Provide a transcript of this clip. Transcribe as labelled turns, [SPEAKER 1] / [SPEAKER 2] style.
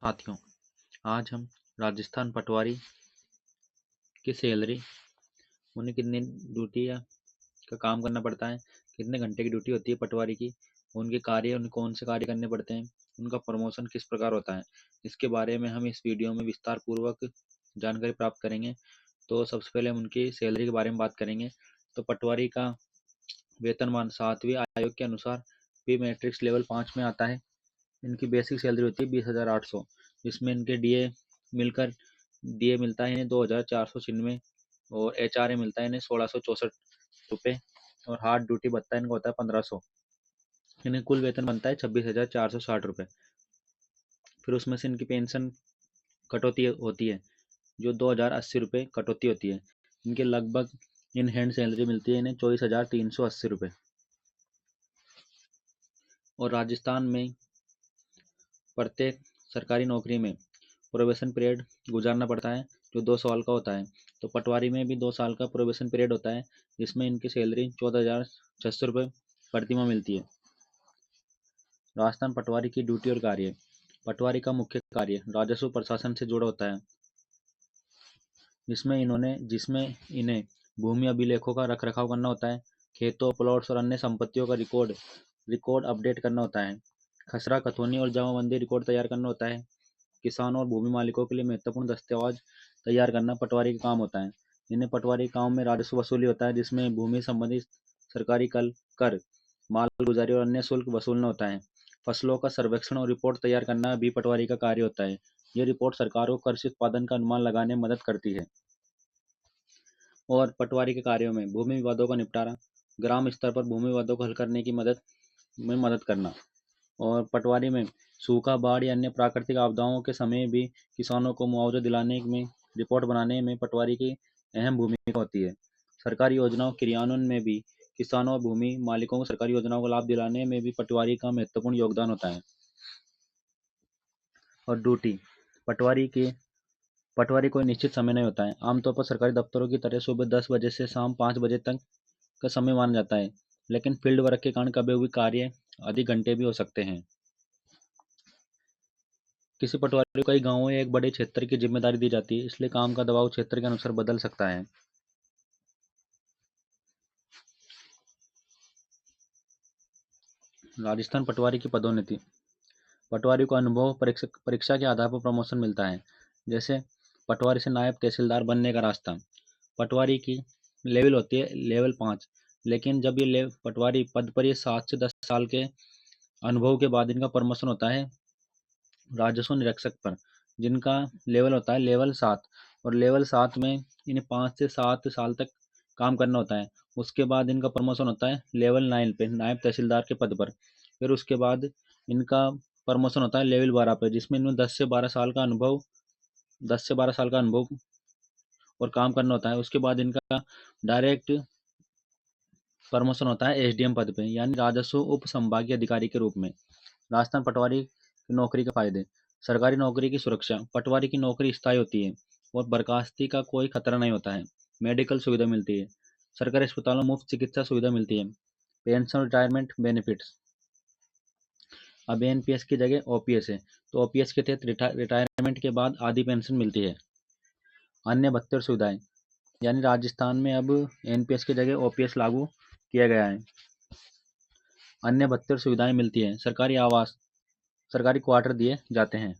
[SPEAKER 1] साथियों, आज हम राजस्थान पटवारी की सैलरी, उन्हें कितनी ड्यूटी का काम करना पड़ता है, कितने घंटे की ड्यूटी होती है पटवारी की, उनके कार्य, उन्हें कौन से कार्य करने पड़ते हैं, उनका प्रमोशन किस प्रकार होता है, इसके बारे में हम इस वीडियो में विस्तार पूर्वक जानकारी प्राप्त करेंगे। तो सबसे पहले हम उनकी सैलरी के बारे में बात करेंगे। तो पटवारी का वेतनमान 7वीं आयोग के अनुसार पी मैट्रिक्स लेवल 5 में आता है। इनकी बेसिक सैलरी होती है 20,800, जिसमें इनके डीए मिलकर डीए मिलता है इन्हें 2,496 और एचआरए मिलता है इन्हें 1,664 रुपये और हार्ड ड्यूटी भत्ता इनका होता है 1,500। इन्हें कुल वेतन बनता है 26,460 रुपये। फिर उसमें से इनकी पेंशन कटौती होती है जो 2,080 रुपये कटौती होती है। इनके लगभग इन हैंड सैलरी मिलती है इन्हें 24,380 रुपये। और राजस्थान में प्रत्येक सरकारी नौकरी में प्रोबेशन पीरियड गुजारना पड़ता है जो 2 साल का होता है। तो पटवारी में भी 2 साल का प्रोबेशन पीरियड होता है, जिसमें इनकी सैलरी 14,600 रुपये प्रति माह मिलती है। राजस्थान पटवारी की ड्यूटी और कार्य। पटवारी का मुख्य कार्य राजस्व प्रशासन से जुड़ा होता है, जिसमें इन्हें भूमि अभिलेखों का रख रखाव करना होता है, खेतों, प्लॉट्स और अन्य संपत्तियों का रिकॉर्ड अपडेट करना होता है, खसरा, खतौनी और जमाबंदी रिकॉर्ड तैयार करना होता है। किसानों और भूमि मालिकों के लिए महत्वपूर्ण दस्तावेज तैयार करना पटवारी का काम होता है। इन्हें पटवारी के काम में राजस्व वसूली होता है, जिसमें भूमि संबंधी सरकारी कर, मालगुजारी और अन्य शुल्क वसूलना होता है। फसलों का सर्वेक्षण और रिपोर्ट तैयार करना भी पटवारी का कार्य होता है। ये रिपोर्ट सरकार को कृषि उत्पादन का अनुमान लगाने में मदद करती है। और पटवारी के कार्यों में भूमि विवादों का निपटारा, ग्राम स्तर पर भूमि विवादों को हल करने की मदद करना। और पटवारी में सूखा, बाढ़ या अन्य प्राकृतिक आपदाओं के समय भी किसानों को मुआवजा दिलाने में, रिपोर्ट बनाने में पटवारी की अहम भूमिका होती है। सरकारी योजनाओं क्रियान्वयन में भी किसानों और भूमि मालिकों को सरकारी योजनाओं का लाभ दिलाने में भी पटवारी का महत्वपूर्ण योगदान होता है। और ड्यूटी, पटवारी कोई निश्चित समय नहीं होता है। आमतौर पर सरकारी दफ्तरों की तरह सुबह 10 बजे से शाम 5 बजे तक का समय माना जाता है, लेकिन फील्ड वर्क के कारण कभी कभी कार्य अधिक घंटे भी हो सकते हैं। किसी पटवारी को कई गांवों या एक बड़े क्षेत्र की जिम्मेदारी दी जाती है, इसलिए काम का दबाव क्षेत्र के अनुसार बदल सकता है। राजस्थान पटवारी की पदोन्नति। पटवारी को अनुभव परीक्षा के आधार पर प्रमोशन मिलता है। जैसे पटवारी से नायब तहसीलदार बनने का रास्ता। पटवारी की लेवल होती है लेवल 5, लेकिन जब ये पटवारी पद पर ये 7 से 10 साल के अनुभव के बाद इनका प्रमोशन होता है राजस्व निरीक्षक पर, जिनका लेवल होता है लेवल 7। और लेवल 7 में इन्हें 5 से 7 साल तक काम करना होता है। उसके बाद इनका प्रमोशन होता है लेवल 9 पे, नायब तहसीलदार के पद पर। फिर उसके बाद इनका प्रमोशन होता है लेवल 12 पे, जिसमें इनमें 10 से 12 साल का अनुभव और काम करना होता है। उसके बाद इनका डायरेक्ट प्रमोशन होता है एसडीएम पद पे, यानी राजस्व उप संभागीय अधिकारी के रूप में। राजस्थान पटवारी की नौकरी के फायदे। सरकारी नौकरी की सुरक्षा। पटवारी की नौकरी स्थायी होती है और बर्खास्ती का कोई खतरा नहीं होता है। मेडिकल सुविधा मिलती है। सरकारी अस्पतालों में मुफ्त चिकित्सा सुविधा मिलती है। Pension, retirement benefits. अब एनपीएस की जगह ओपीएस है, तो ओपीएस के तहत रिटायरमेंट के बाद आधी पेंशन मिलती है। अन्य भत्ते और सुविधाएं, यानी राजस्थान में अब एनपीएस की जगह ओपीएस लागू किया गया है। अन्य भत्ते और सुविधाएं मिलती हैं। सरकारी आवास, सरकारी क्वार्टर दिए जाते हैं।